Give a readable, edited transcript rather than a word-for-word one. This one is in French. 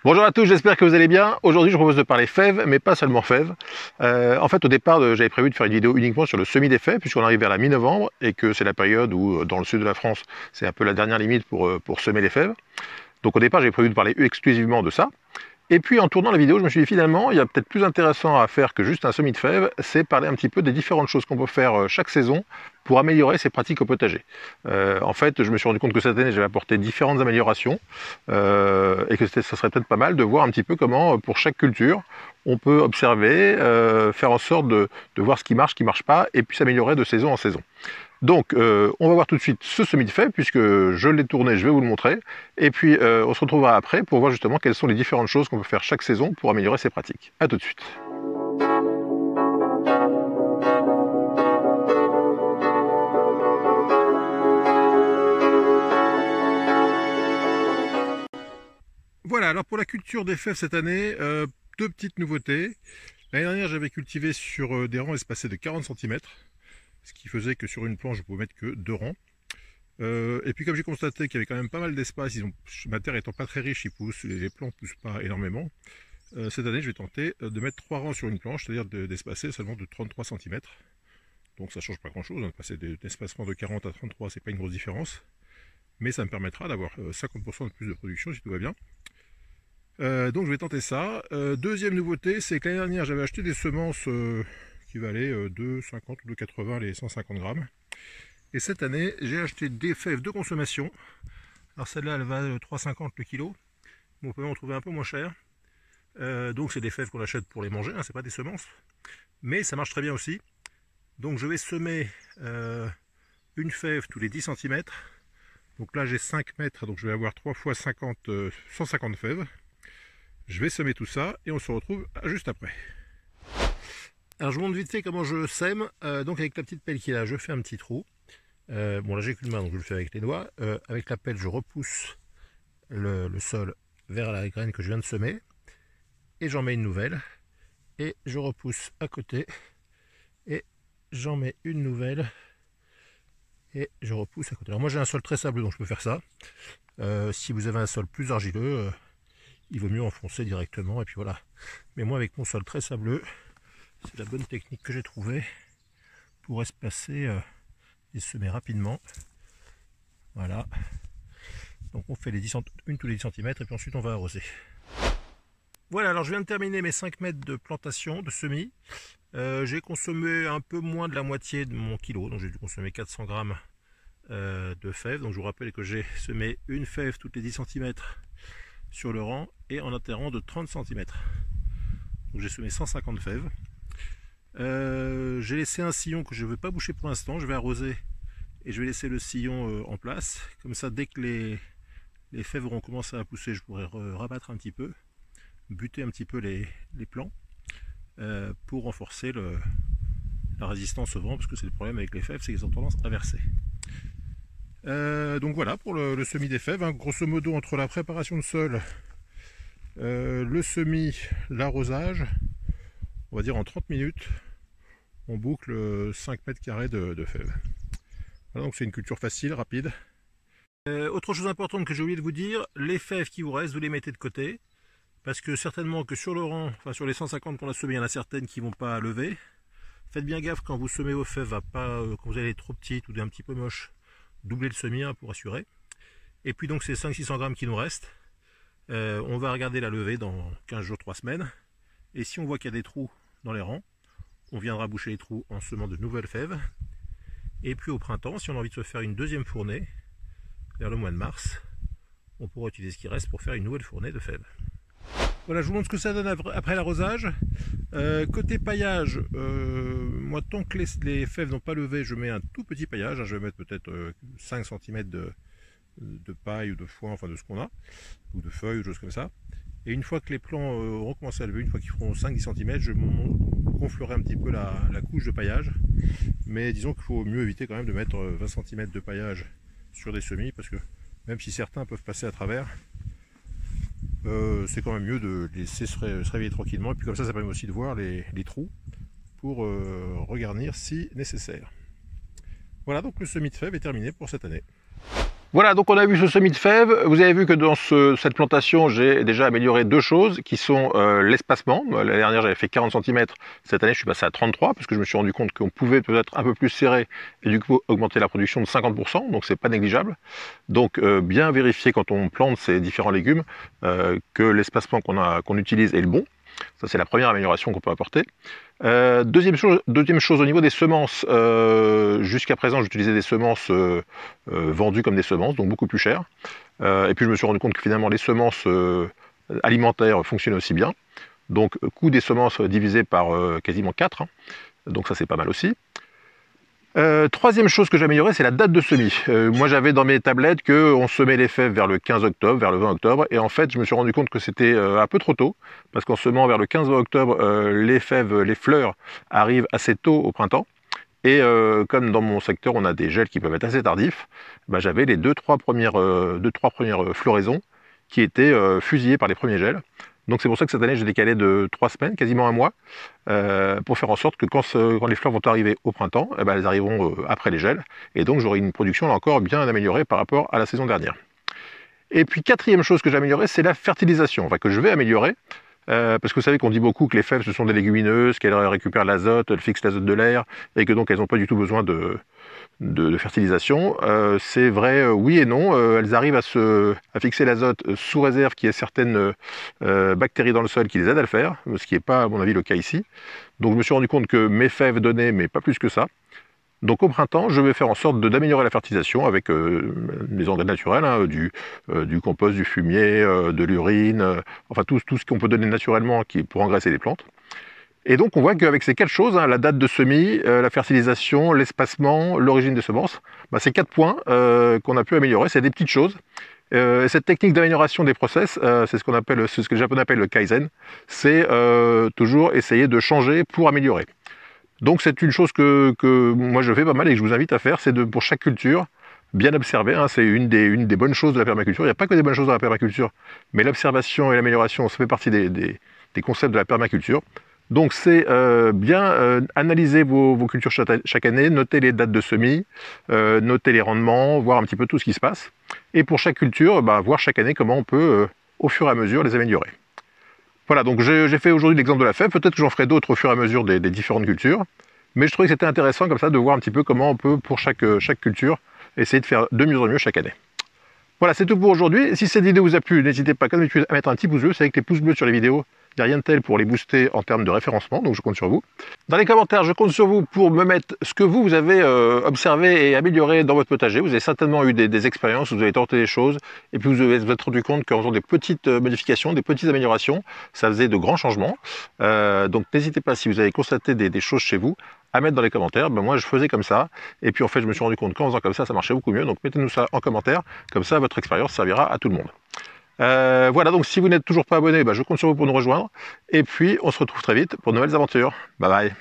Bonjour à tous, j'espère que vous allez bien. Aujourd'hui, je vous propose de parler fèves, mais pas seulement fèves. En fait, au départ, j'avais prévu de faire une vidéo uniquement sur le semis des fèves, puisqu'on arrive vers la mi-novembre, et que c'est la période où, dans le sud de la France, c'est un peu la dernière limite pour semer les fèves. Donc au départ, j'ai prévu de parler exclusivement de ça. Et puis en tournant la vidéo, je me suis dit finalement, il y a peut-être plus intéressant à faire que juste un semis de fèves, c'est parler un petit peu des différentes choses qu'on peut faire chaque saison pour améliorer ses pratiques au potager. En fait, je me suis rendu compte que cette année, j'avais apporté différentes améliorations et que ça serait peut-être pas mal de voir un petit peu comment, pour chaque culture, on peut observer, faire en sorte de voir ce qui marche pas, et puis s'améliorer de saison en saison. Donc, on va voir tout de suite ce semis de fèves, puisque je l'ai tourné, je vais vous le montrer. Et puis, on se retrouvera après pour voir justement quelles sont les différentes choses qu'on peut faire chaque saison pour améliorer ses pratiques. A tout de suite. Voilà, alors pour la culture des fèves cette année, deux petites nouveautés. L'année dernière, j'avais cultivé sur des rangs espacés de 40 cm, ce qui faisait que sur une planche, je pouvais mettre que 2 rangs. Et puis comme j'ai constaté qu'il y avait quand même pas mal d'espace, ma terre étant pas très riche, les plants poussent pas énormément. Cette année, je vais tenter de mettre 3 rangs sur une planche, c'est-à-dire d'espacer seulement de 33 cm. Donc ça change pas grand-chose, hein, passer d'espacement de 40 à 33, c'est pas une grosse différence. Mais ça me permettra d'avoir 50% de plus de production si tout va bien. Donc je vais tenter ça. Deuxième nouveauté, c'est que l'année dernière, j'avais acheté des semences qui valaient 2,50 ou 2,80 les 150 grammes. Et cette année, j'ai acheté des fèves de consommation. Alors celle-là, elle va 3,50 le kilo. On peut en trouver un peu moins cher. Donc c'est des fèves qu'on achète pour les manger, hein, c'est pas des semences. Mais ça marche très bien aussi. Donc je vais semer une fève tous les 10 cm. Donc là j'ai 5 mètres, donc je vais avoir 3 fois 50, 150 fèves. Je vais semer tout ça et on se retrouve juste après. Alors je vous montre vite fait comment je sème. Donc avec la petite pelle qui est là, je fais un petit trou. Bon là j'ai qu'une main donc je le fais avec les doigts. Avec la pelle je repousse le sol vers la graine que je viens de semer. Et j'en mets une nouvelle. Et je repousse à côté. Et j'en mets une nouvelle. Et je repousse à côté. Alors moi j'ai un sol très sableux donc je peux faire ça. Si vous avez un sol plus argileux, il vaut mieux enfoncer directement et puis voilà. Mais moi avec mon sol très sableux, c'est la bonne technique que j'ai trouvée pour espacer et semer rapidement. Voilà. Donc on fait une tous les 10 cm et puis ensuite on va arroser. Voilà, alors je viens de terminer mes 5 mètres de plantation, de semis. J'ai consommé un peu moins de la moitié de mon kilo, donc j'ai dû consommer 400 grammes de fèves. Donc je vous rappelle que j'ai semé une fève toutes les 10 cm sur le rang et en atterrant de 30 cm. Donc j'ai semé 150 fèves. J'ai laissé un sillon que je ne veux pas boucher pour l'instant, je vais arroser et je vais laisser le sillon en place. Comme ça, dès que les fèves auront commencé à pousser, je pourrai rabattre un petit peu, buter un petit peu les plants pour renforcer la résistance au vent, parce que c'est le problème avec les fèves, c'est qu'ils ont tendance à verser. Donc voilà pour le semis des fèves, hein. Grosso modo entre la préparation de sol, le semis, l'arrosage, on va dire en 30 minutes, on boucle 5 mètres carrés de fèves. Voilà, donc c'est une culture facile, rapide. Autre chose importante que j'ai oublié de vous dire, les fèves qui vous restent, vous les mettez de côté, parce que certainement que sur le rang, enfin sur les 150 qu'on a semé, il y en a certaines qui ne vont pas lever. Faites bien gaffe quand vous semez vos fèves, à pas, quand vous allez être trop petites ou un petit peu moche, doubler le semis hein, pour assurer. Et puis donc ces 500-600 grammes qui nous restent, on va regarder la levée dans 15 jours, 3 semaines. Et si on voit qu'il y a des trous dans les rangs, on viendra boucher les trous en semant de nouvelles fèves. Et puis au printemps, si on a envie de se faire une deuxième fournée, vers le mois de mars, on pourra utiliser ce qui reste pour faire une nouvelle fournée de fèves. Voilà, je vous montre ce que ça donne après l'arrosage. Côté paillage, moi tant que les fèves n'ont pas levé, je mets un tout petit paillage. Je vais mettre peut-être 5 cm de paille ou de foin, enfin de ce qu'on a, ou de feuilles ou de choses comme ça. Et une fois que les plants auront commencé à lever, une fois qu'ils feront 5-10 cm, je gonflerai un petit peu la couche de paillage. Mais disons qu'il faut mieux éviter quand même de mettre 20 cm de paillage sur des semis, parce que même si certains peuvent passer à travers, c'est quand même mieux de les laisser se réveiller tranquillement. Et puis comme ça permet aussi de voir les trous pour regarnir si nécessaire. Voilà, donc le semis de fèves est terminé pour cette année. Voilà, donc on a vu ce semis de fèves. Vous avez vu que dans cette plantation, j'ai déjà amélioré deux choses qui sont l'espacement. L'année dernière, j'avais fait 40 cm. Cette année, je suis passé à 33 parce que je me suis rendu compte qu'on pouvait peut-être un peu plus serrer et du coup augmenter la production de 50%. Donc c'est pas négligeable. Donc bien vérifier quand on plante ces différents légumes que l'espacement qu'on utilise est le bon. Ça, c'est la première amélioration qu'on peut apporter. Deuxième chose au niveau des semences. Jusqu'à présent, j'utilisais des semences vendues comme des semences, donc beaucoup plus chères. Et puis, je me suis rendu compte que finalement, les semences alimentaires fonctionnent aussi bien. Donc, coût des semences divisé par quasiment 4. Hein. Donc, ça, c'est pas mal aussi. Troisième chose que j'ai améliorée, c'est la date de semis. Moi, j'avais dans mes tablettes qu'on semait les fèves vers le 15 octobre, vers le 20 octobre, et en fait, je me suis rendu compte que c'était un peu trop tôt, parce qu'en semant vers le 15 octobre, les fèves, les fleurs arrivent assez tôt au printemps, et comme dans mon secteur, on a des gels qui peuvent être assez tardifs, bah, j'avais les 2-3 premières floraisons qui étaient fusillées par les premiers gels. Donc c'est pour ça que cette année, j'ai décalé de 3 semaines, quasiment un mois, pour faire en sorte que quand les fleurs vont arriver au printemps, eh ben, elles arriveront après les gels, et donc j'aurai une production là encore bien améliorée par rapport à la saison dernière. Et puis quatrième chose que j'ai améliorée, c'est la fertilisation, enfin que je vais améliorer, parce que vous savez qu'on dit beaucoup que les fèves ce sont des légumineuses, qu'elles récupèrent l'azote, elles fixent l'azote de l'air, et que donc elles n'ont pas du tout besoin de fertilisation. C'est vrai, oui et non. Elles arrivent à fixer l'azote sous réserve qu'il y ait certaines bactéries dans le sol qui les aident à le faire, ce qui n'est pas à mon avis le cas ici. Donc je me suis rendu compte que mes fèves donnaient, mais pas plus que ça. Donc au printemps, je vais faire en sorte d'améliorer la fertilisation avec des engrais naturels, hein, du compost, du fumier, de l'urine, enfin tout ce qu'on peut donner naturellement pour engraisser les plantes. Et donc on voit qu'avec ces 4 choses, hein, la date de semis, la fertilisation, l'espacement, l'origine des semences, bah, ces 4 points qu'on a pu améliorer, c'est des petites choses. Cette technique d'amélioration des process, c'est ce que les Japonais appellent le Kaizen, c'est toujours essayer de changer pour améliorer. Donc c'est une chose que moi je fais pas mal et que je vous invite à faire, c'est pour chaque culture, bien observer, hein, c'est une des bonnes choses de la permaculture. Il n'y a pas que des bonnes choses dans la permaculture, mais l'observation et l'amélioration, ça fait partie des concepts de la permaculture. Donc c'est bien analyser vos cultures chaque année, noter les dates de semis, noter les rendements, voir un petit peu tout ce qui se passe. Et pour chaque culture, bah, voir chaque année comment on peut, au fur et à mesure, les améliorer. Voilà, donc j'ai fait aujourd'hui l'exemple de la fève, peut-être que j'en ferai d'autres au fur et à mesure des différentes cultures, mais je trouvais que c'était intéressant comme ça de voir un petit peu comment on peut, pour chaque culture, essayer de faire de mieux en mieux chaque année. Voilà, c'est tout pour aujourd'hui. Si cette vidéo vous a plu, n'hésitez pas, comme d'habitude, à mettre un petit pouce bleu. C'est avec les pouces bleus sur les vidéos, il n'y a rien de tel pour les booster en termes de référencement, donc je compte sur vous. Dans les commentaires, je compte sur vous pour me mettre ce que vous avez observé et amélioré dans votre potager. Vous avez certainement eu des expériences, vous avez tenté des choses, et puis vous êtes rendu compte qu'en faisant des petites modifications, des petites améliorations, ça faisait de grands changements. Donc n'hésitez pas, si vous avez constaté des choses chez vous, à mettre dans les commentaires. Ben moi je faisais comme ça, et puis en fait je me suis rendu compte qu'en faisant comme ça marchait beaucoup mieux. Donc mettez-nous ça en commentaire, comme ça votre expérience servira à tout le monde. Voilà, donc si vous n'êtes toujours pas abonné, ben je compte sur vous pour nous rejoindre, et puis on se retrouve très vite pour de nouvelles aventures. Bye bye.